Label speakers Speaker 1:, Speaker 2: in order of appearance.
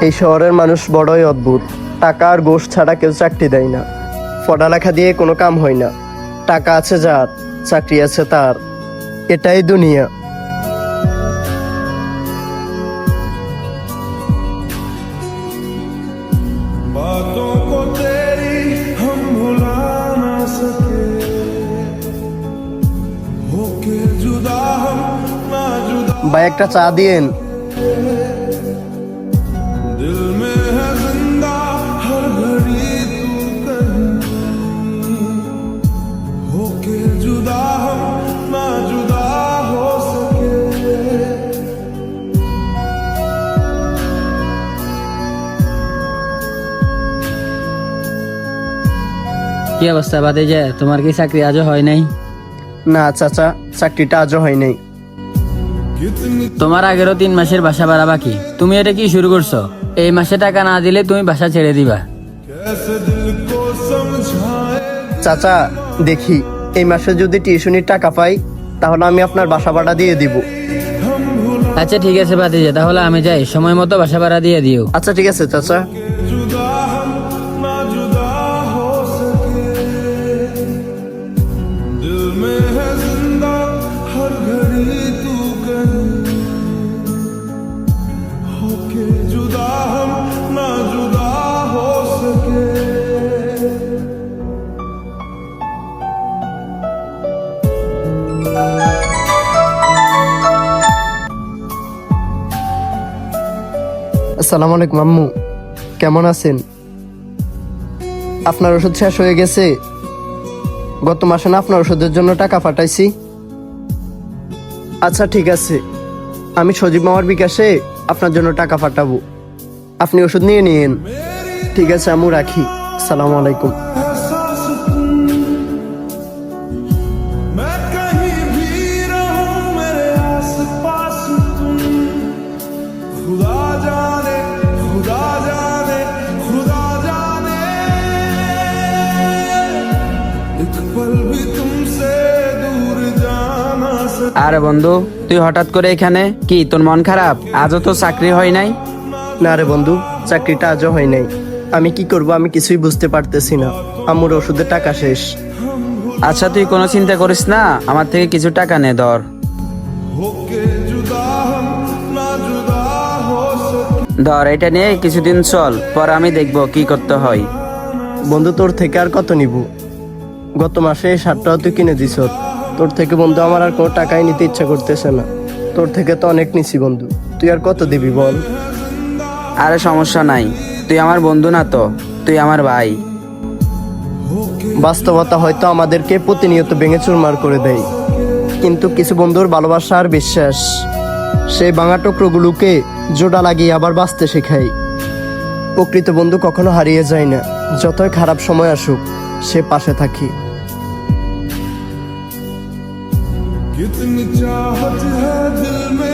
Speaker 1: এই শহরের মানুষ বড়ই অদ্ভুত। টাকা আর গোশ ছাড়া কেউ চাকরি দেয় না। পড়ালেখা দিয়ে কোনো কাম হয় না। টাকা আছে যার, চাকরি আছে তার। এটাই দুনিয়া।
Speaker 2: बातों को तेरी हम भुला ना सके, होके जुदा हम ना जुदा।
Speaker 1: ভাই একটা চা দিয়েন।
Speaker 2: दिल में है जिंदा हर घड़ी तू कहीं, होके जुदा हम ना जुदा हो सके।
Speaker 3: কি অবস্থা বাদে যে তোমার কি চাকরি আজও হয় নাই?
Speaker 1: না চাচা, চাকরিটা আজও হয় নাই।
Speaker 2: कितनी
Speaker 3: তোমার আগেরও 3 মাসের বাসা ভাড়া বাকি। তুমি এটা কি শুরু করছো? এই মাসে টাকা না দিলে তুমি বাসা ছেড়ে দিবা।
Speaker 2: कैसे दिल को समझाए।
Speaker 1: চাচা দেখি এই মাসে যদি টিউশনির টাকা পাই তাহলে আমি আপনার বাসা ভাড়া দিয়ে দিব।
Speaker 3: আচ্ছা ঠিক আছে বাদে যে, তাহলে আমি যাই, সময় মতো বাসা ভাড়া দিয়ে দিও।
Speaker 1: আচ্ছা ঠিক আছে চাচা।
Speaker 2: जुदा हम ना जुदा हो सके, दिल में है जिंदा हर घड़ी तू कहीं, होके जुदा हम ना जुदा हो सके।
Speaker 1: আসসালামু আলাইকুম আম্মু, কেমন আছেন? আপনার ওষুধ শেষ হয়ে গেছে? গত মাসে না আপনার ওষুধের জন্য টাকা পাঠাইছি। আচ্ছা ঠিক আছে, আমি সজীব মামার বিকাশে আপনার জন্য টাকা পাঠাবো। আপনি ওষুধ নিয়ে নিন। ঠিক আছে আম্মু, রাখি। আসসালামু আলাইকুম।
Speaker 2: एहसास तुम, मैं कहीं भी रहूं मेरे आस पास तुम, खुदा जाने खुदा जाने खुदा जाने, एक पल भी तुमसे दूर जाना सके।
Speaker 4: আরে বন্ধু, তুই হঠাৎ করে এখানে? কি তোর মন খারাপ? আজও তো চাকরি হয় নাই?
Speaker 1: না রে বন্ধু, চাকরিটা আজও হয় নাই। আমি কি করব আমি কিছুই বুঝতে পারতেছি না। আম্মুর ওষুধের টাকা শেষ।
Speaker 4: আচ্ছা তুই কোনো চিন্তা করিস না, আমার থেকে কিছু টাকা নে, ধর।
Speaker 2: होके जुदा हम ना जुदा हो सके।
Speaker 4: ধর, এটা নিয়ে কিছুদিন চল, পর আমি দেখবো কি করতে হয়।
Speaker 1: বন্ধু তোর থেকে আর কত নিব? গত মাসে এই শার্টটাও তুই কিনে দিছ। তোর থেকে বন্ধু আমার আর কোনো টাকাই নিতে ইচ্ছা করতেছে না। তোর থেকে তো অনেক নিছি বন্ধু, তুই আর কত দিবি বল?
Speaker 4: আরে সমস্যা নাই, তুই আমার বন্ধু না তো, তুই আমার ভাই।
Speaker 1: বাস্তবতা হয়তো আমাদেরকে প্রতিনিয়ত ভেঙে চুরমার করে দেয়, কিন্তু কিছু বন্ধুর ভালোবাসা আর বিশ্বাস সেই ভাঙা টুকরোগুলোকে জোড়া লাগিয়ে আবার বাঁচতে শেখায়। প্রকৃত বন্ধু কখনো হারিয়ে যায় না, যতই খারাপ সময় আসুক সে পাশে থাকি।
Speaker 2: कितनी चाहत है दिल में